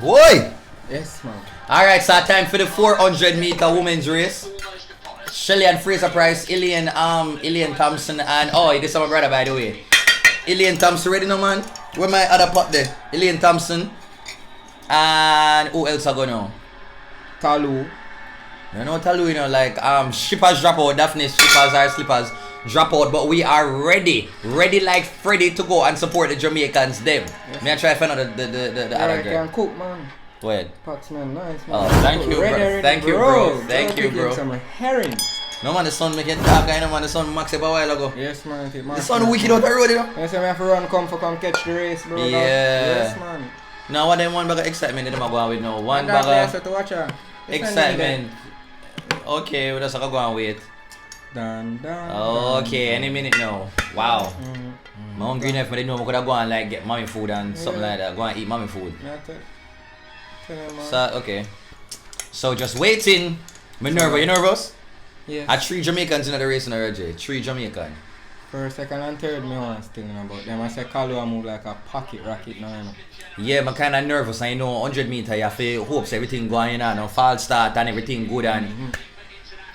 Boy! Yes, man. Alright, so time for the 400-meter women's race. Shelly-Ann Fraser-Pryce, Ilian Thompson, and this is my brother, by the way. Ilian Thompson ready now, man? Where my other pot there? Ilian Thompson. And who else I go now? Talu. You know Talu, you know, like shippers drop out, Daphne shippers or slippers drop out, but we are ready like Freddy to go and support the Jamaicans them. Yes. Me I try to find out the other girl. Can cook, man. Go ahead. Pots, man, nice, man. Oh, thank you, bro. Thank you, bro. Thank you, bro. Some herring. No man, the sun make it dark, you know, man. The sun max up a while ago. Yes, man. The sun wicked out the road, you know. Yes, man, I have to run, come catch the race, bro. Yeah. Yes, man. Now, what them one bag of excitement that I'm going with now? One bag of to watch her. excitement. Okay, we just go and wait. Dun, okay, any minute now. Wow. I'm hungry enough, but I know I could have gone like get mommy food and something like that. Go and eat mommy food. So, okay. So just waiting. I'm nervous. You nervous? Yes. I 3 Jamaicans in the race in already. 3 Jamaican. First, second, and third, me want still know about them. I say Kalu move like a pocket rocket now, you know. Yeah, I'm kind of nervous. I know 100 meter, you have to hope everything going on, no false start and everything good and.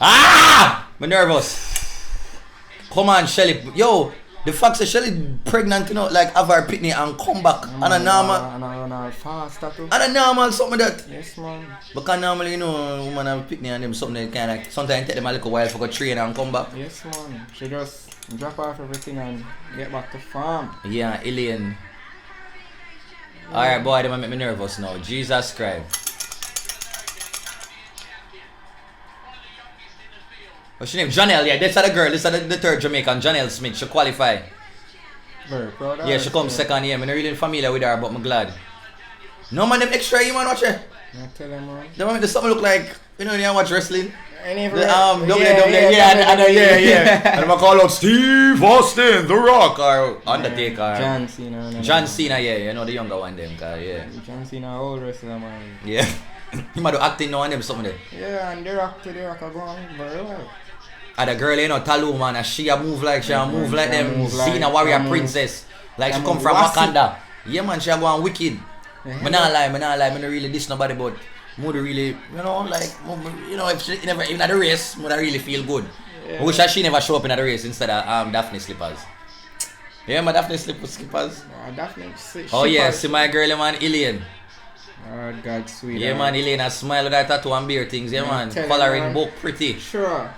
I'm nervous. Come on, Shelly. Yo, the fact that Shelly pregnant, you know, like have her pitney and come back and a normal. And fast too. And a normal something like that. Yes, man. Because normally, you know, woman have pitney and them something that kind of sometimes take them a little while for go train and come back. Yes, man. She just drop off everything and get back to farm. Yeah, alien. Alright, boy, they might make me nervous now. Jesus Christ. What's your name? Janelle, yeah, that's the girl. This is the third Jamaican, Janelle Smith. She qualified. Very proud of her. Yeah, she comes second here. I'm not really familiar with her, but I'm glad. No man, them extra, you man, watch it. I tell them, man. They want me to something look like, you know, when you watch wrestling. Yeah. And I'm gonna call out Steve Austin, The Rock, or Undertaker. John Cena. John Cena, yeah, you know the younger one, them, yeah. John Cena, old wrestler, man. Yeah. You might do acting now and them something there. Yeah, and the rock are going very well. And the girl, you know, Talu, man, and she move like them Cena warrior princess. Like she come from Wakanda. Yeah, man, she going wicked. Me not lie, me not really diss nobody, but would really, you know, like, you know, if she never even at the race, would I really feel good. Yeah. I wish she never show up in the race instead of Daphne slippers. Yeah, my Daphne slippers. Daphne oh yeah, see my girl, man, Ilian. Oh God, sweet. Yeah, man, Ilian, a smile with that tattoo and beer things, yeah, man. Coloring book, pretty. Sure.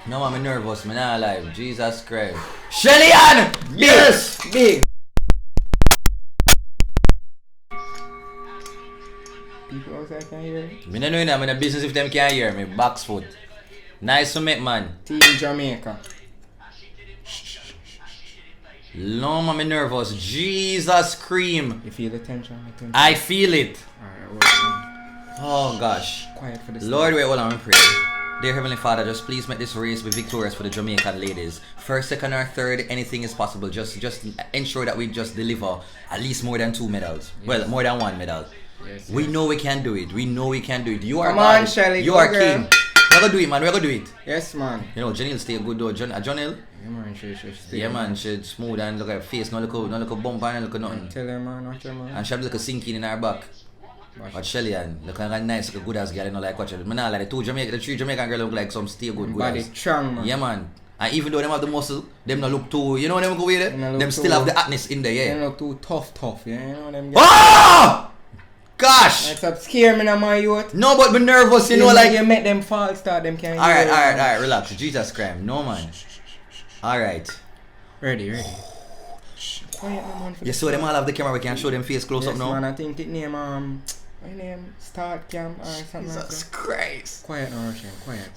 No, I'm nervous, man, not alive. Jesus Christ. Shelly-Ann! Yes! Big. People outside can hear me? I don't know that. I'm in a business if them can't hear me. Box foot. Nice to meet, man. Team Jamaica. No, I'm nervous. Jesus cream. You feel the tension? I feel it. Alright, oh gosh. Quiet for this. Lord, wait, hold on, I'm praying. Dear Heavenly Father, just please make this race be victorious for the Jamaican ladies. First, second, or third, anything is possible. Just ensure that we just deliver at least more than 2 medals. Yes. Well, more than 1 medal. Yes, we know we can do it. We know we can do it. You are Come God. on, Shelly. You are king. We're gonna do it, man. We're gonna do it. Yes, man. You know, Janelle stay good though. Janelle? Yeah, man. She yeah, man. She's smooth and look at her face. No look bump and look nothing. Tell her, man. Watch her, man. And she have like a sinking in her back. But Shelly-Ann, look like a nice, like a good ass girl, you know, like watch her. I like the 3 Jamaican girls look like some stay good body strong, man. Yeah, man. And even though them have the muscle, them not look too, you know them go with it? Them still have the hotness in there, yeah. They look too tough, yeah. You know them guys. Oh! Gosh! That's up scare me now, my youth. No, but be nervous, you know, like. You make them fall start, them can't Alright, relax. Jesus Christ. No, man. Alright. Ready. Quiet, man. You saw them all have the camera, we can show them face close up now? Man, I think it name, my name, Start Camp or something like that. Jesus Christ. Quiet now, Russian. Quiet.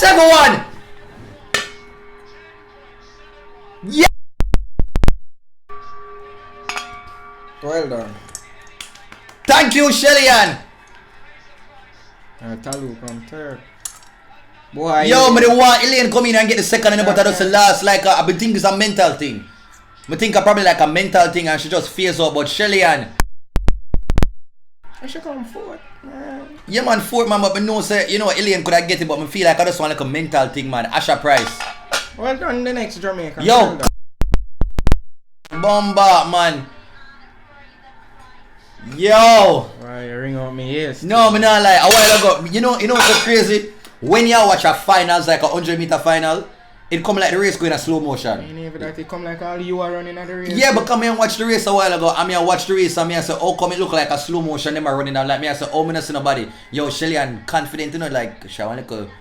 Everyone! Yeah! Well done. Thank you, Shelly-Ann! Talu come third. Boy, yo, but they want Ilian come in and get the second and but that's the last. Like, I been thinking it's a mental thing. I think I probably like a mental thing and she just fears out. But Shelly-Ann, I should come forward. yeah man, fourth man, but I know say, you know, Alien could I get it, but I feel like I just want like a mental thing, man. Asha Price. Well done, the next Jamaican. Yo! Bomba, man. Yo! Why you ring out me ears? No, me not lie. A while ago, you know what's so crazy? When you watch a finals, like a 100-meter final, it come like the race going in slow motion. And even that it come like all you are running at the race. Yeah, but come here and watch the race a while ago. I mean, I watch the race and me I say, oh, come it look like a slow motion, them are running down. Like me I say, oh, me not see nobody. Yo, Shelly-Ann confident, you know, like, she want like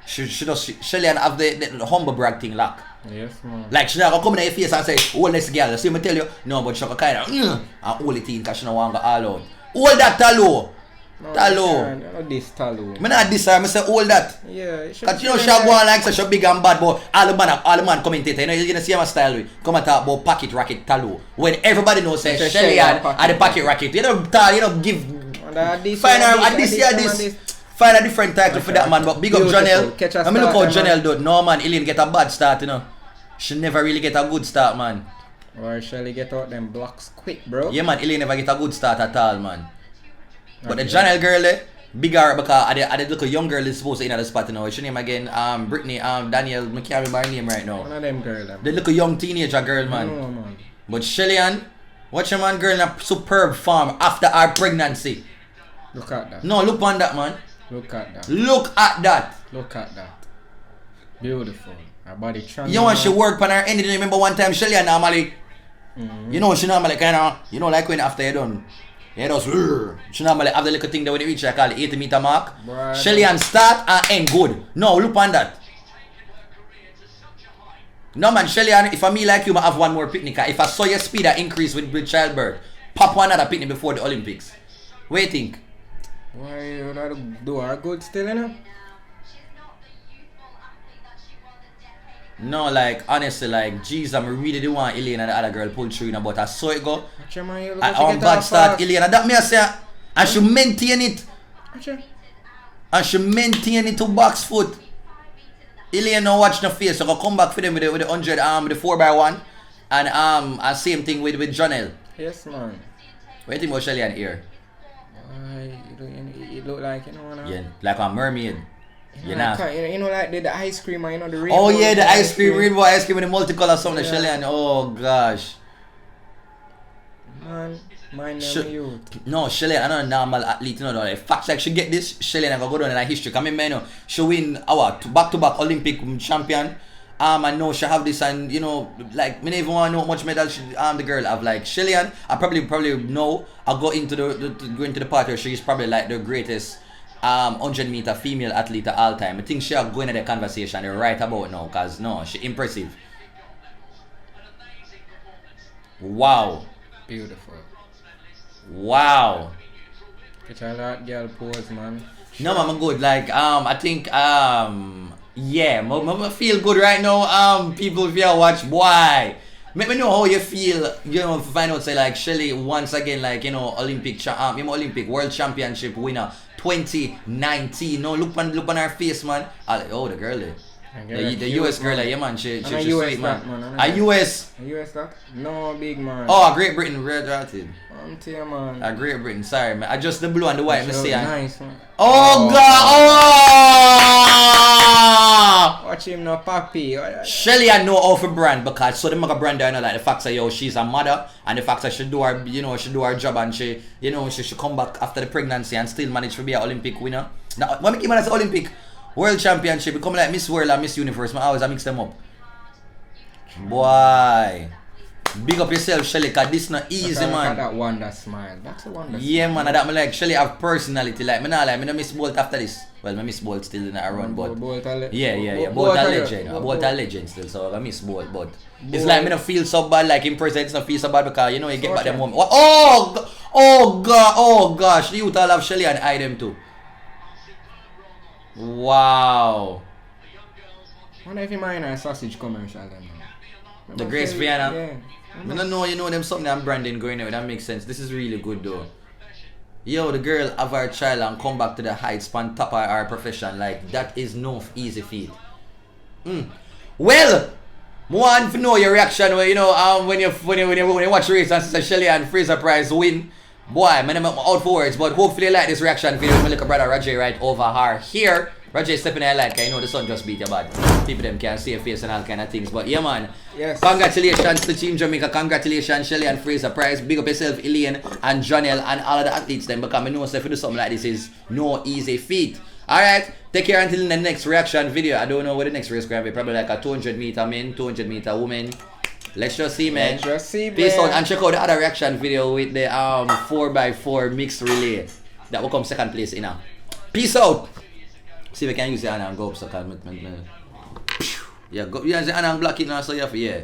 Shelly-Ann have the humble brag thing lock. Yes, man. Like she not gonna come in your face and say, oh, let's girl. See me tell you, no, but she kind of and hold it in because she don't want to go all out. Hold that Talo. No, Talo. not this Talo. Me not this her, me say hold that. Yeah, Cause you know she go on like say she big and bad, but all the man commentator, you know, you're gonna see my style with. Come and talk about pocket racket Talo. When everybody knows say Shelly-Ann and the pocket racket. You know, give find her at this. Find a different title for that man, but big up Janelle. I mean look how Janelle do. No man, Elaine get a bad start, you know. She never really get a good start, man. Or Shelly get out them blocks quick, bro. Yeah man, Elaine never get a good start at all, man. But the Janelle girl, bigger because the little young girl is supposed to in the spot, you know. What's her name again? Brittany, Danielle, I can't remember her name right now. One of them girl. The little young teenager girl, man. No, man. But Shelly-Ann, watch your man girl in a superb form after her pregnancy. Look at that. No, look on that, man. Look at that. Look at that. Look at that. Beautiful. Her body trans. You know when she work on her ending, remember one time Shelly-Ann normally, you know she normally kind of, you know like when after you done, you just, she normally have the little thing that when you reach like the 80-meter mark. Right. Shelly-Ann start and end good. No, look on that. No man, Shelly-Ann, if I me like you, I have one more picnic. If I saw your speed that increase with childbirth, pop one other picnic before the Olympics. What do you think? Why you not do her good still, you know? No, like, honestly, like, jeez, I really do want Elaine and the other girl pull through, you know, but I saw it go. Watch your man, you look And like she on get bad off start, fast. Elaine, and that me I say, and she maintain it. Watch your. And she maintain it to box foot. Elaine now watch the face, so I come back for them with the 100, with the 4x1. And same thing with Janelle. Yes, man. What do you think about Shelly-Ann here? Why, you look like, you know, Yeah, like a mermaid. You know, you know, like the ice cream, you know, the rainbow. oh yeah, the ice cream, rainbow ice cream with the multicolor something, Yeah. Shelly-Ann. Oh gosh. Man, mind them you. No, Shelly-Ann, I'm not a normal athlete, you know. Like, facts like she get this, Shelly-Ann go down in her history. Come in, man, you know, she win our back-to-back Olympic champion. I know she have this, and you know, like me never even want to know how much medal she, the girl have. Like Shelly-Ann, I probably know. I'll go into the part where she's probably like the greatest 100-meter female athlete of all time. I think she'll go into the conversation right about now, cause no, she impressive. Wow. Beautiful. Wow. Get a lot girl pose, man. No man, I'm good. Like I think yeah, I feel good right now. People if you watch, boy, make me know how you feel. You know, find out say like Shelly once again, like you know, Olympic World Championship winner 2019. No, look on her face, man. Oh, the girl there. The US girl, like, yeah man, she sweet man. A US. A US that? No, big man. Oh, Great Britain, red rated. Man. A Great Britain, sorry man. I just the blue and the white, me see. Nice, man. Oh god! Oh! Watch him now, papi. Shelly-Ann know how to brand because so they make a brand there, you know, like the fact that yo she's a mother and the fact that she do her job and she come back after the pregnancy and still manage to be an Olympic winner. Now when we came as Olympic World Championship, become like Miss World and Miss Universe. I always mix them up. Boy, big up yourself, Shelly, cause this not easy, man. That wonder smile. That's a wonder. Yeah, man. That me like Shelly have personality. Like me not miss Bolt after this. Well, me miss Bolt still in a run, but Bolt yeah. Bolt a legend. Bolt a legend still. So I miss Bolt, but it's like me don't feel so bad. Like in person, it's not feel so bad because you know you get back them moment. Oh gosh, the youth all have Shelly and I them too. Wow. Wonder if you mind a sausage commercial then. The Grace Vienna. Yeah. I don't know, you know them something I'm branding going out. That makes sense. This is really good though. Yo, the girl have her child and come back to the heights on top of her profession. Like that is no easy feat. Well, Want to know your reaction when when you watch the race and see Shelly-Ann Fraser-Pryce win. Boy, I'm out for words, but hopefully you like this reaction video. My little brother Roger right over her here. Roger stepping in light, cause the sun just beat your bad. People them can't see your face and all kind of things. But yeah, man. Yes. Congratulations to Team Jamaica. Congratulations, Shelly-Ann Fraser-Pryce. Big up yourself, Elaine and Jonelle and all of the athletes them, because I know if you do something like this is no easy feat. Alright, take care until the next reaction video. I don't know what the next race is going to be. Probably like a 200 meter men, 200 meter women. Let's just see, man. Let's just see, man. Peace out, and check out the other reaction video with the 4x4 mixed relay. That will come second place in now. Peace out. See if we can use the hand and go up so can yeah, go use the hand and block it now so you have yeah.